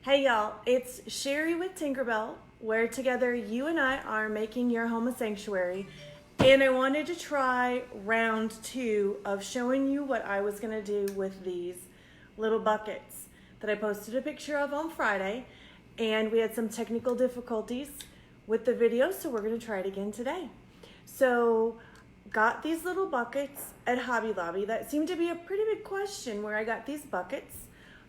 Hey y'all, it's Sherry with Tinkerbell, where together you and I are making your home a sanctuary. And I wanted to try round 2 of showing you what I was going to do with these little buckets that I posted a picture of on Friday. And we had some technical difficulties with the video, so we're going to try it again today. So, got these little buckets at Hobby Lobby. That seemed to be a pretty big question where I got these buckets.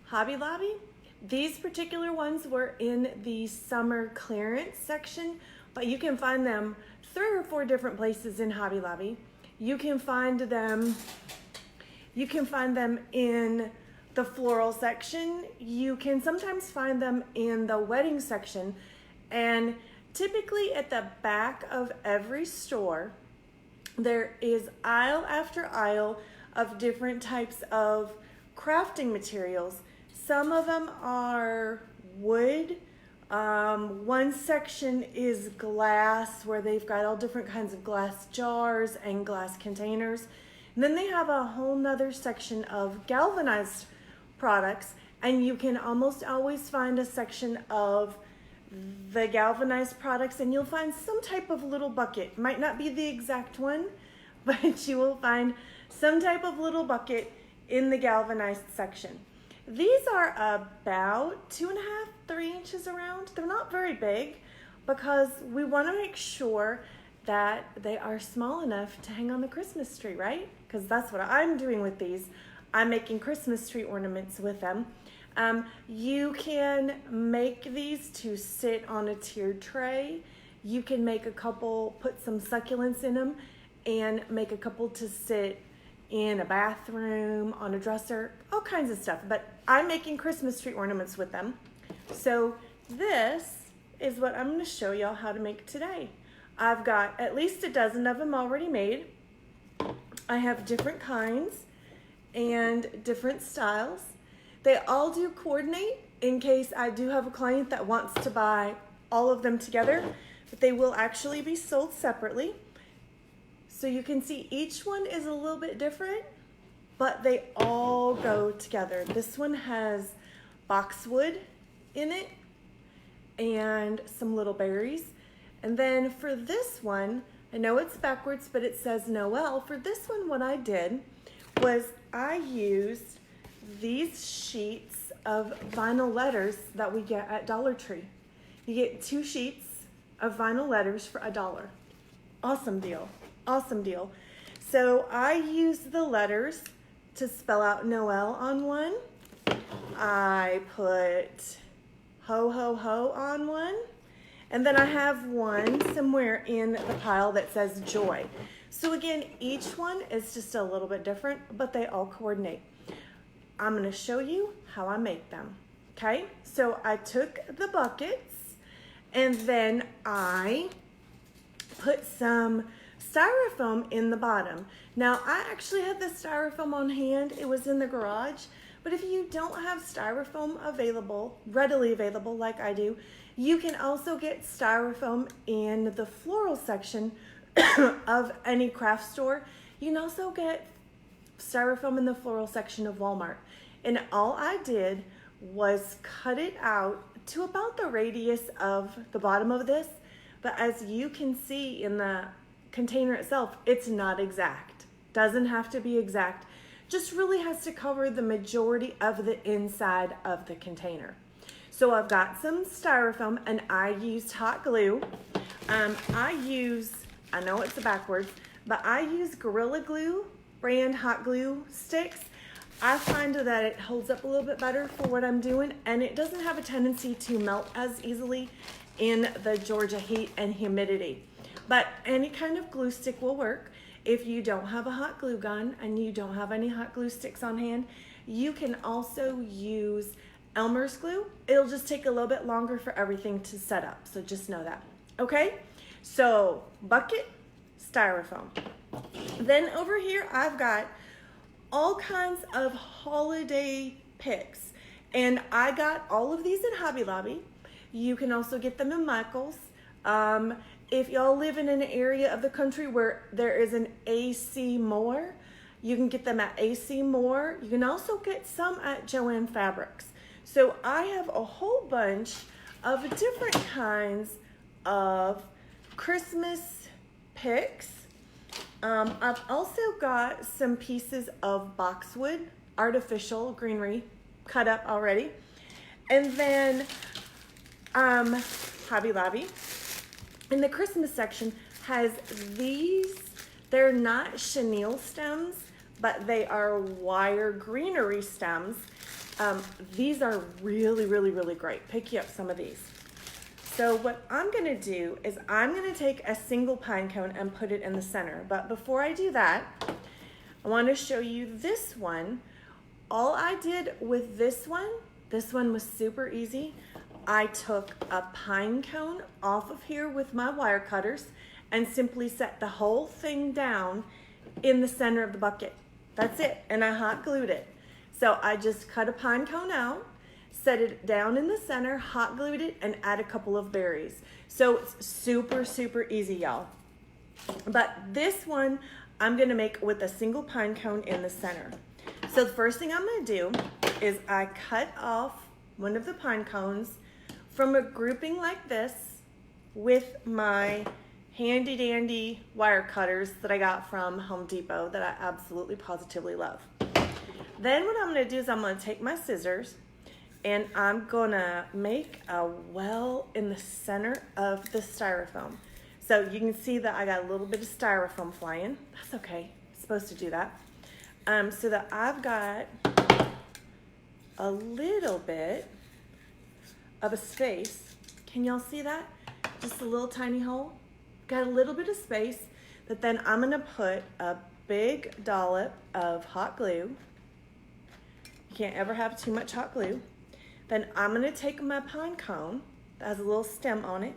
Hobby Lobby? These particular ones were in the summer clearance section, but you can find them 3 or 4 different places in Hobby Lobby. You can find them in the floral section. You can sometimes find them in the wedding section, and typically at the back of every store, there is aisle after aisle of different types of crafting materials. Some of them are wood. One section is glass, where they've got all different kinds of glass jars and glass containers. And then they have a whole nother section of galvanized products, and you can almost always find a section of the galvanized products, and you'll find some type of little bucket. Might not be the exact one, but you will find some type of little bucket in the galvanized section. These are about 2.5, 3 inches around. They're not very big because we want to make sure that they are small enough to hang on the Christmas tree, right? Because that's what I'm doing with these. I'm making Christmas tree ornaments with them. You can make these to sit on a tiered tray. You can make a couple, put some succulents in them, and make a couple to sit in a bathroom, on a dresser, all kinds of stuff. But I'm making Christmas tree ornaments with them. So this is what I'm going to show y'all how to make today. I've got at least a dozen of them already made. I have different kinds and different styles. They all do coordinate in case I do have a client that wants to buy all of them together, but they will actually be sold separately. So you can see each one is a little bit different, but they all go together. This one has boxwood in it and some little berries. And then for this one, I know it's backwards, but it says Noel. For this one, what I did was I used these sheets of vinyl letters that we get at Dollar Tree. You get 2 sheets of vinyl letters for $1. Awesome deal. Awesome deal. So I used the letters to spell out Noel on one. I put ho ho ho on one. And then I have one somewhere in the pile that says joy. So again, each one is just a little bit different, but they all coordinate. I'm going to show you how I make them. Okay, so I took the buckets and then I put some styrofoam in the bottom. Now, I actually had the styrofoam on hand. It was in the garage. But if you don't have styrofoam readily available like I do, you can also get styrofoam in the floral section of any craft store. You can also get styrofoam in the floral section of Walmart. And all I did was cut it out to about the radius of the bottom of this. But as you can see in the container itself, it's not exact. Doesn't have to be exact. Just really has to cover the majority of the inside of the container. So I've got some styrofoam and I used hot glue. I know it's backwards, but I use Gorilla Glue brand hot glue sticks. I find that it holds up a little bit better for what I'm doing, and it doesn't have a tendency to melt as easily in the Georgia heat and humidity. But any kind of glue stick will work. If you don't have a hot glue gun and you don't have any hot glue sticks on hand, you can also use Elmer's glue. It'll just take a little bit longer for everything to set up, so just know that. Okay, so bucket, styrofoam. Then over here I've got all kinds of holiday picks, and I got all of these at Hobby Lobby. You can also get them in Michael's. If y'all live in an area of the country where there is an AC Moore, you can get them at AC Moore. You can also get some at Joann Fabrics. So I have a whole bunch of different kinds of Christmas picks. I've also got some pieces of boxwood, artificial greenery, cut up already. And then Hobby Lobby in the Christmas section has these. They're not chenille stems, but they are wire greenery stems. These are really, really, really great. Pick you up some of these. So what I'm gonna do is I'm gonna take a single pine cone and put it in the center. But before I do that, I wanna show you this one. All I did with this one was super easy. I took a pine cone off of here with my wire cutters and simply set the whole thing down in the center of the bucket. That's it, and I hot glued it. So I just cut a pine cone out, set it down in the center, hot glued it, and add a couple of berries. So it's super, super easy, y'all. But this one I'm gonna make with a single pine cone in the center. So the first thing I'm gonna do is I cut off one of the pine cones from a grouping like this with my handy dandy wire cutters that I got from Home Depot that I absolutely positively love. Then what I'm gonna do is I'm gonna take my scissors and I'm gonna make a well in the center of the styrofoam. So you can see that I got a little bit of styrofoam flying. That's okay, it's supposed to do that. So that I've got a little bit of a space. Can y'all see that? Just a little tiny hole. Got a little bit of space that then I'm gonna put a big dollop of hot glue. You can't ever have too much hot glue. Then I'm gonna take my pine cone that has a little stem on it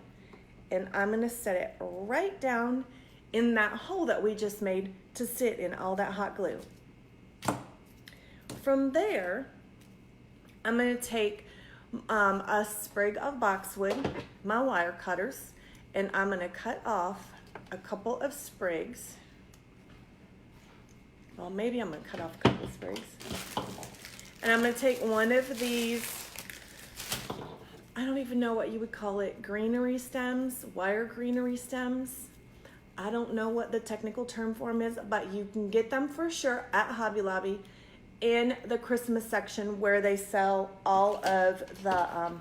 and I'm gonna set it right down in that hole that we just made to sit in all that hot glue. From there, I'm gonna take a sprig of boxwood, my wire cutters, and I'm gonna cut off a couple of sprigs. Well, maybe I'm gonna cut off a couple of sprigs. And I'm gonna take one of these, I don't even know what you would call it, greenery stems, wire greenery stems. I don't know what the technical term for them is, but you can get them for sure at Hobby Lobby in the Christmas section where they sell all the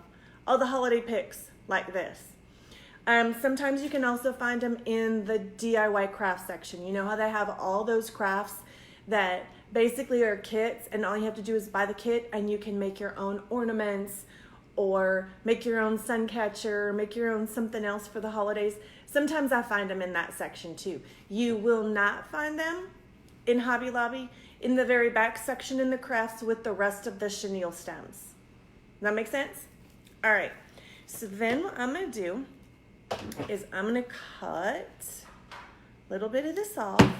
holiday picks like this. Sometimes you can also find them in the DIY craft section. You know how they have all those crafts that basically are kits and all you have to do is buy the kit and you can make your own ornaments or make your own sun catcher, make your own something else for the holidays. Sometimes I find them in that section too. You will not find them in Hobby Lobby in the very back section in the crafts with the rest of the chenille stems. Does that make sense? All right, so then what I'm gonna do is I'm gonna cut a little bit of this off. I'm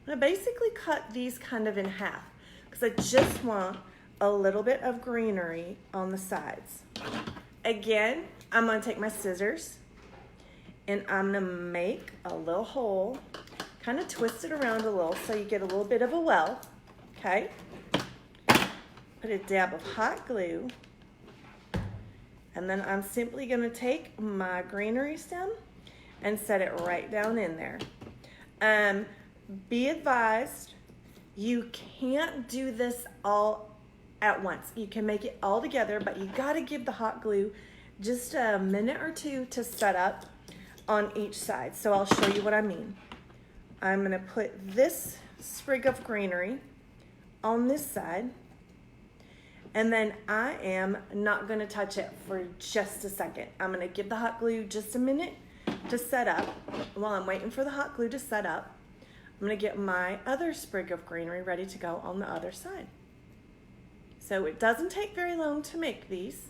gonna basically cut these kind of in half because I just want a little bit of greenery on the sides. Again, I'm gonna take my scissors and I'm gonna make a little hole, kind of twist it around a little so you get a little bit of a well, okay? Put a dab of hot glue. And then I'm simply gonna take my greenery stem and set it right down in there. Be advised, you can't do this all at once. You can make it all together, but you gotta give the hot glue just a minute or two to set up on each side. So I'll show you what I mean. I'm gonna put this sprig of greenery on this side, and then I am not gonna touch it for just a second. I'm gonna give the hot glue just a minute to set up. While I'm waiting for the hot glue to set up, I'm gonna get my other sprig of greenery ready to go on the other side. So it doesn't take very long to make these.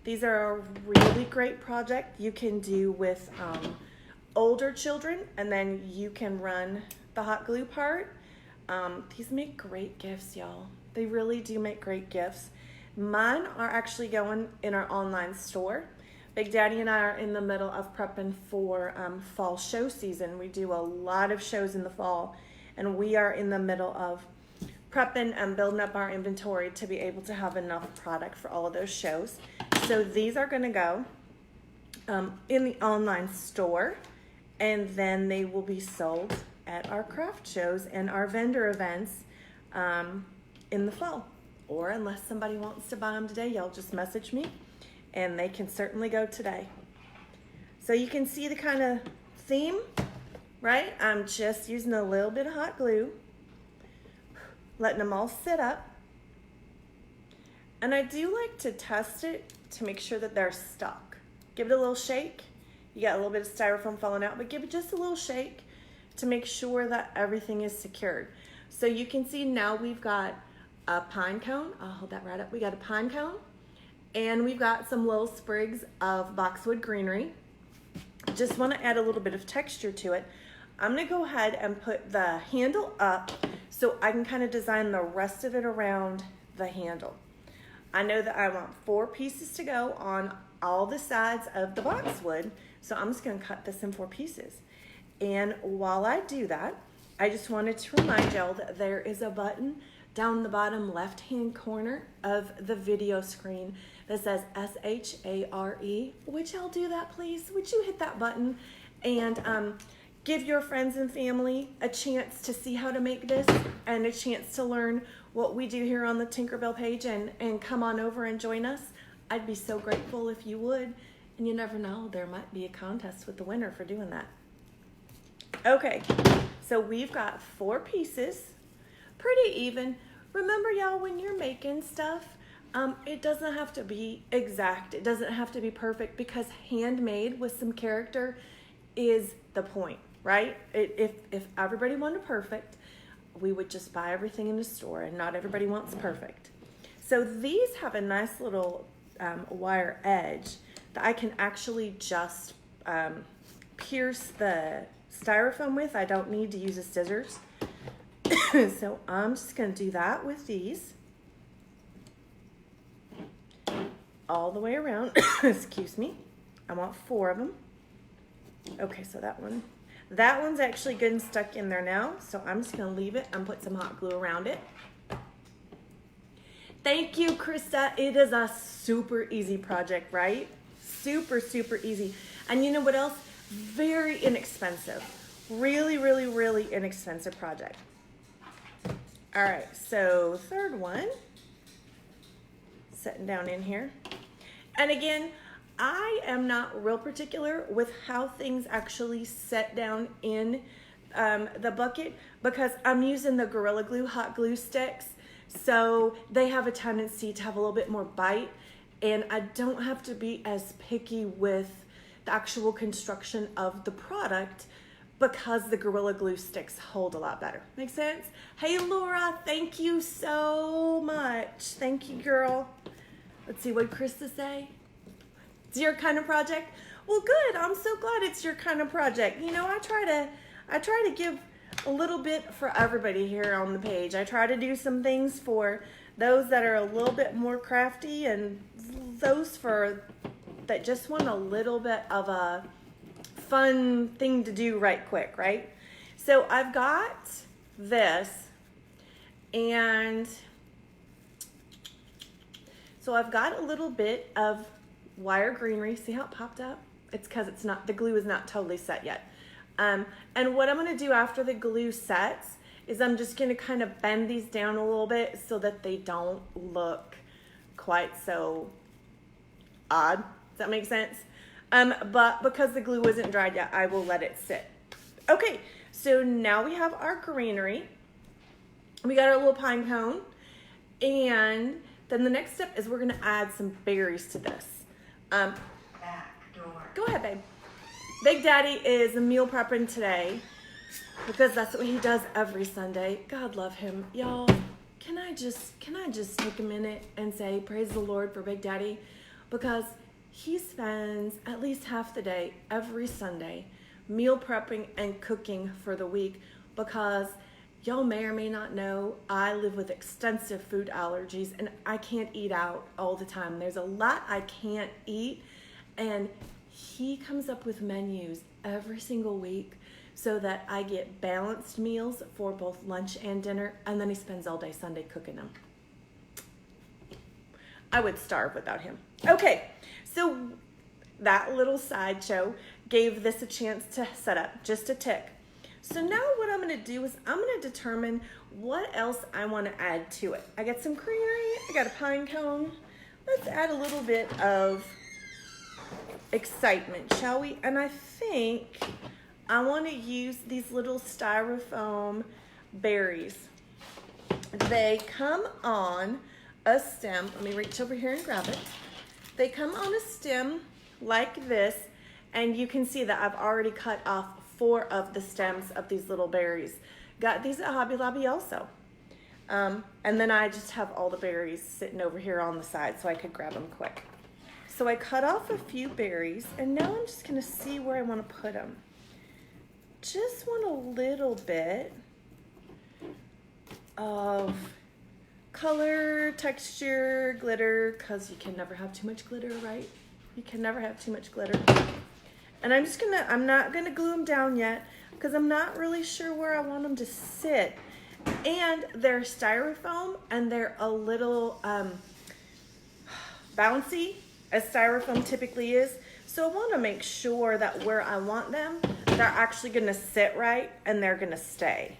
These are a really great project you can do with older children, and then you can run the hot glue part. These make great gifts, y'all. They really do make great gifts. Mine are actually going in our online store. Big Daddy and I are in the middle of prepping for fall show season. We do a lot of shows in the fall, and we are in the middle of prepping and building up our inventory to be able to have enough product for all of those shows. So these are going to go in the online store, and then they will be sold at our craft shows and our vendor events in the fall. Or unless somebody wants to buy them today, y'all just message me and they can certainly go today. So you can see the kind of theme, right? I'm just using a little bit of hot glue, letting them all sit up. And I do like to test it to make sure that they're stuck. Give it a little shake. You got a little bit of styrofoam falling out, but give it just a little shake to make sure that everything is secured. So you can see now we've got a pine cone. I'll hold that right up. We got a pine cone, and we've got some little sprigs of boxwood greenery. Just want to add a little bit of texture to it. I'm going to go ahead and put the handle up so I can kind of design the rest of it around the handle. I know that I want 4 pieces to go on all the sides of the boxwood, so I'm just going to cut this in 4 pieces. And while I do that, I just wanted to remind y'all that there is a button down the bottom left-hand corner of the video screen that says SHARE. Would y'all do that, please? Would you hit that button and give your friends and family a chance to see how to make this and a chance to learn what we do here on the Tinkerbell page, and come on over and join us? I'd be so grateful if you would. And you never know, there might be a contest with the winner for doing that. Okay, so we've got 4 pieces, pretty even. Remember, y'all, when you're making stuff, it doesn't have to be exact. It doesn't have to be perfect, because handmade with some character is the point, right? If everybody wanted perfect, we would just buy everything in the store, and not everybody wants perfect. So these have a nice little wire edge that I can actually just pierce the styrofoam with. I don't need to use the scissors. So I'm just going to do that with these all the way around. Excuse me. I want 4 of them. Okay, so that one's actually good and stuck in there now, so I'm just going to leave it and put some hot glue around it. Thank you, Krista. It is a super easy project, right? Super, super easy. And you know what else? Very inexpensive. Really, really, really inexpensive project. All right, so 3rd one, setting down in here. And again, I am not real particular with how things actually set down in the bucket, because I'm using the Gorilla Glue hot glue sticks. So they have a tendency to have a little bit more bite, and I don't have to be as picky with the actual construction of the product, because the Gorilla Glue sticks hold a lot better. Make sense? Hey, Laura, thank you so much. Thank you, girl. Let's see, what did Krista say? It's your kind of project? Well, good. I'm so glad it's your kind of project. You know, I try to give a little bit for everybody here on the page. I try to do some things for those that are a little bit more crafty, and those that just want a little bit of a fun thing to do right quick, right? So I've got this, and so I've got a little bit of wire greenery. See how it popped up? It's because the glue is not totally set yet. And what I'm going to do after the glue sets is I'm just going to kind of bend these down a little bit so that they don't look quite so odd. Does that make sense? But because the glue isn't dried yet, I will let it sit. Okay, so now we have our greenery. We got our little pine cone. And then the next step is we're going to add some berries to this. Back door. Go ahead, babe. Big Daddy is meal prepping today, because that's what he does every Sunday. God love him. Y'all, can I just take a minute and say praise the Lord for Big Daddy? Because he spends at least half the day every Sunday meal prepping and cooking for the week, because y'all may or may not know, I live with extensive food allergies and I can't eat out all the time. There's a lot I can't eat, and he comes up with menus every single week so that I get balanced meals for both lunch and dinner, and then he spends all day Sunday cooking them. I would starve without him. Okay, so that little sideshow gave this a chance to set up, just a tick. So now what I'm gonna do is I'm gonna determine what else I wanna add to it. I got some greenery, I got a pine cone. Let's add a little bit of excitement, shall we? And I think I wanna use these little styrofoam berries. They come on a stem. Let me reach over here and grab it. They come on a stem like this, and you can see that I've already cut off 4 of the stems of these little berries. Got these at Hobby Lobby also. And then I just have all the berries sitting over here on the side so I could grab them quick. So I cut off a few berries, and now I'm just gonna see where I wanna put them. Just want a little bit of color, texture, glitter, because you can never have too much glitter, right? You can never have too much glitter. And I'm not gonna glue them down yet because I'm not really sure where I want them to sit. And they're styrofoam, and they're a little bouncy, as styrofoam typically is. So I wanna make sure that where I want them, they're actually gonna sit right and they're gonna stay.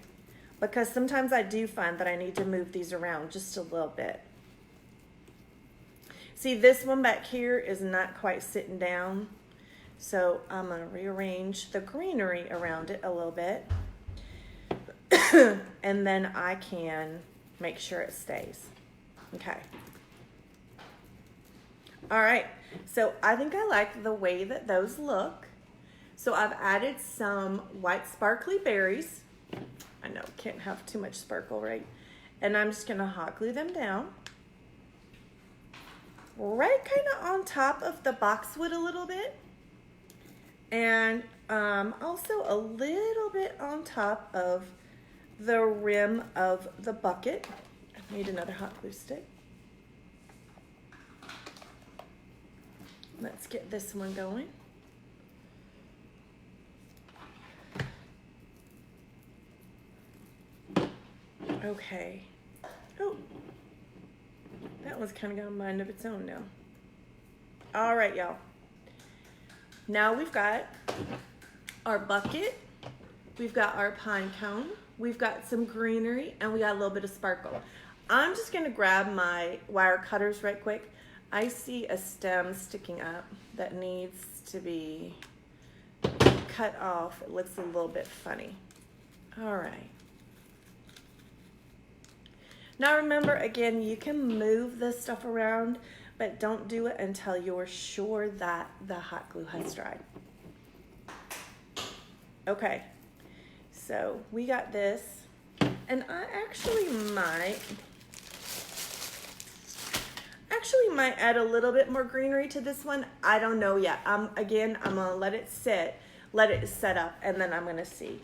Because sometimes I do find that I need to move these around just a little bit. See, this one back here is not quite sitting down. So I'm gonna rearrange the greenery around it a little bit. And then I can make sure it stays. Okay. All right, so I think I like the way that those look. So I've added some white sparkly berries. I know, can't have too much sparkle, right? And I'm just gonna hot glue them down. Right kind of on top of the boxwood a little bit. And also a little bit on top of the rim of the bucket. I need another hot glue stick. Let's get this one going. Okay. Oh, that one's kind of got a mind of its own now. All right, y'all. Now we've got our bucket, we've got our pine cone, we've got some greenery, and we got a little bit of sparkle. I'm just gonna grab my wire cutters right quick. I see a stem sticking up that needs to be cut off. It looks a little bit funny. All right. Now remember, again, you can move this stuff around, but don't do it until you're sure that the hot glue has dried. Okay, so we got this, and I actually might add a little bit more greenery to this one. I don't know yet. Again, I'm gonna let it sit, let it set up, and then I'm gonna see.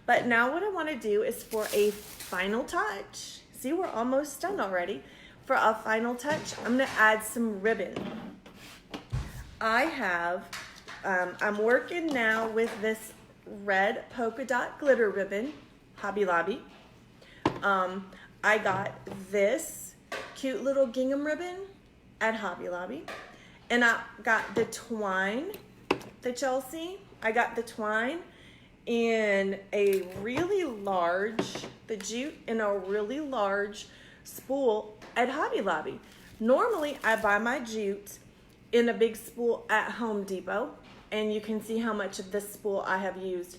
But now what I wanna do is for a final touch, see, we're almost done already. For a final touch, I'm gonna add some ribbon. I have, I'm working now with this red polka dot glitter ribbon, Hobby Lobby. I got this cute little gingham ribbon at Hobby Lobby. And I got the twine that y'all see. I got the twine in a really large, the jute in a really large spool at Hobby Lobby. Normally I buy my jute in a big spool at Home Depot, and you can see how much of this spool I have used.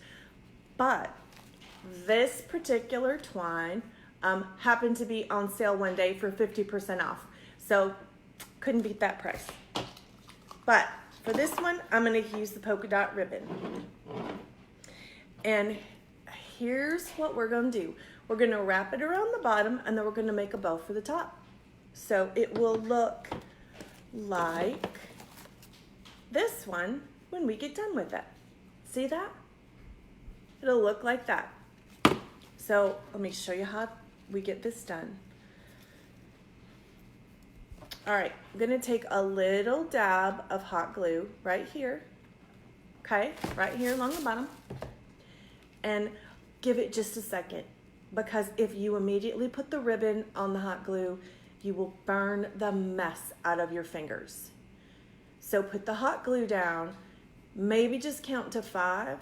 But this particular twine happened to be on sale one day for 50% off. So couldn't beat that price. But for this one, I'm gonna use the polka dot ribbon. And here's what we're gonna do. We're gonna wrap it around the bottom, and then we're gonna make a bow for the top. So it will look like this one when we get done with it. See that? It'll look like that. So let me show you how we get this done. All right, I'm gonna take a little dab of hot glue right here, okay? Right here along the bottom. and give it just a second, because if you immediately put the ribbon on the hot glue, you will burn the mess out of your fingers. So put the hot glue down, maybe just count to 5,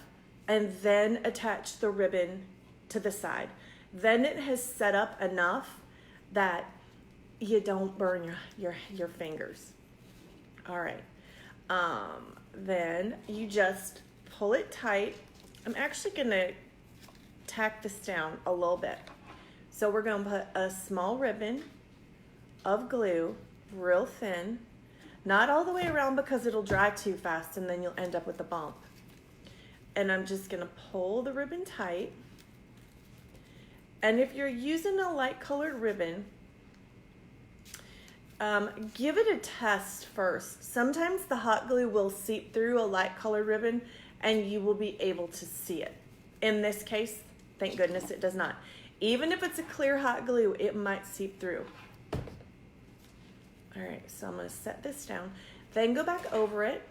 and then attach the ribbon to the side. Then it has set up enough that you don't burn your fingers. All right. Then you just pull it tight. I'm actually gonna tack this down a little bit. So we're gonna put a small ribbon of glue, real thin, not all the way around because it'll dry too fast and then you'll end up with a bump. And I'm just gonna pull the ribbon tight. And if you're using a light colored ribbon, give it a test first. Sometimes the hot glue will seep through a light colored ribbon and you will be able to see it. In this case, thank goodness it does not. Even if it's a clear hot glue, it might seep through. All right, so I'm gonna set this down, then go back over it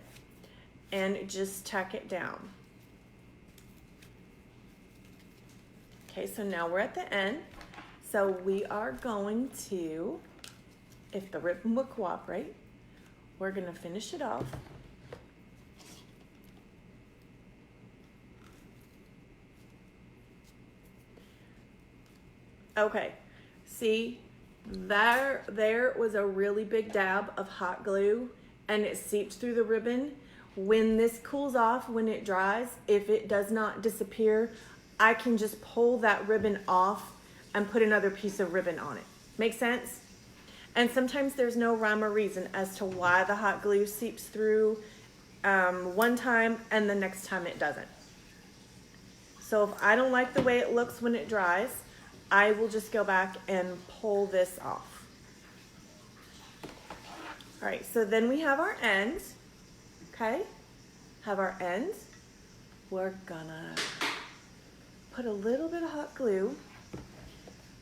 and just tack it down. Okay, so now we're at the end. So we are going to, if the ribbon will cooperate, we're gonna finish it off. Okay, see, there was a really big dab of hot glue and it seeped through the ribbon. When this cools off, when it dries, if it does not disappear, I can just pull that ribbon off and put another piece of ribbon on it. Make sense? And sometimes there's no rhyme or reason as to why the hot glue seeps through one time and the next time it doesn't. So if I don't like the way it looks when it dries, I will just go back and pull this off. All right, so then we have our ends, okay? Have our ends. We're gonna put a little bit of hot glue.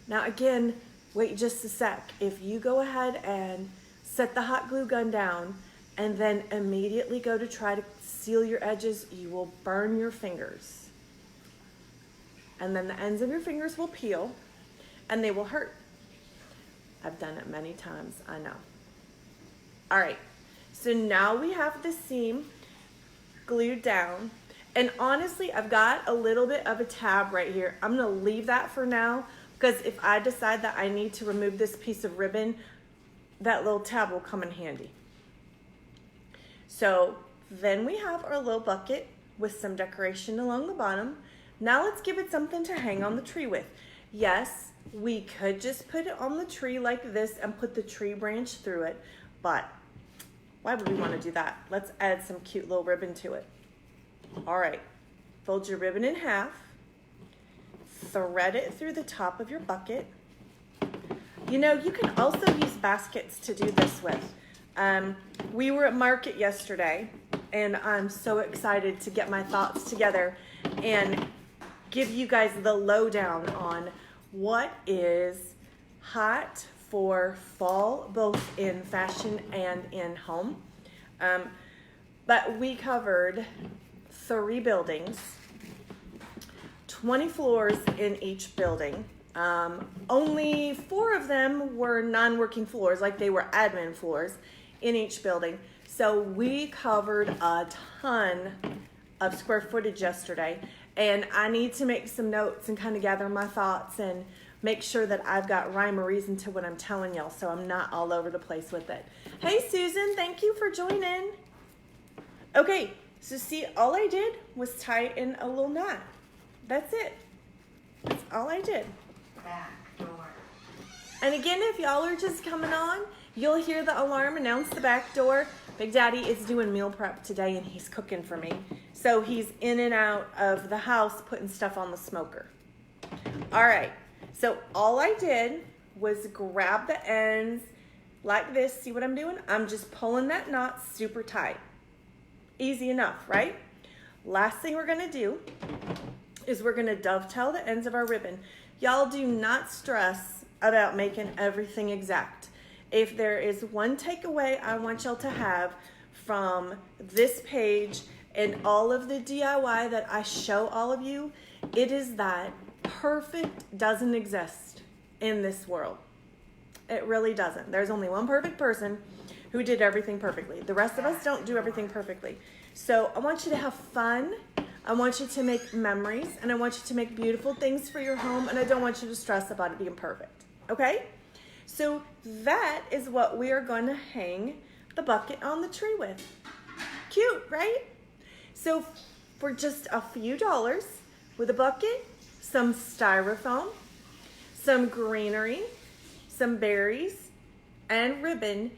Now again, wait just a sec. If you go ahead and set the hot glue gun down and then immediately go to try to seal your edges, you will burn your fingers. And then the ends of your fingers will peel and they will hurt. I've done it many times, I know. All right, so now we have the seam glued down. And honestly, I've got a little bit of a tab right here. I'm gonna leave that for now because if I decide that I need to remove this piece of ribbon, that little tab will come in handy. So then we have our little bucket with some decoration along the bottom. Now let's give it something to hang on the tree with. Yes, we could just put it on the tree like this and put the tree branch through it, but why would we want to do that? Let's add some cute little ribbon to it. All right, fold your ribbon in half, thread it through the top of your bucket. You know, you can also use baskets to do this with. We were at market yesterday and I'm so excited to get my thoughts together and give you guys the lowdown on what is hot for fall, both in fashion and in home. But we covered 3 buildings, 20 floors in each building. Only 4 of them were non-working floors, like they were admin floors in each building. So we covered a ton of square footage yesterday, and I need to make some notes and kind of gather my thoughts and make sure that I've got rhyme or reason to what I'm telling y'all so I'm not all over the place with it. Hey Susan, thank you for joining. Okay, so see, all I did was tie in a little knot. That's it. That's all I did. Back door. And again, if y'all are just coming on, you'll hear the alarm announce the back door. Big Daddy is doing meal prep today and he's cooking for me. So he's in and out of the house putting stuff on the smoker. All right, so all I did was grab the ends like this. See what I'm doing? I'm just pulling that knot super tight. Easy enough, right? Last thing we're gonna do is we're gonna dovetail the ends of our ribbon. Y'all do not stress about making everything exact. If there is one takeaway I want y'all to have from this page and all of the DIY that I show all of you, it is that perfect doesn't exist in this world. It really doesn't. There's only one perfect person who did everything perfectly. The rest of us don't do everything perfectly. So I want you to have fun. I want you to make memories, and I want you to make beautiful things for your home, and I don't want you to stress about it being perfect. Okay? So that is what we are going to hang the bucket on the tree with. Cute, right? So for just a few dollars, with a bucket, some styrofoam, some greenery, some berries, and ribbon,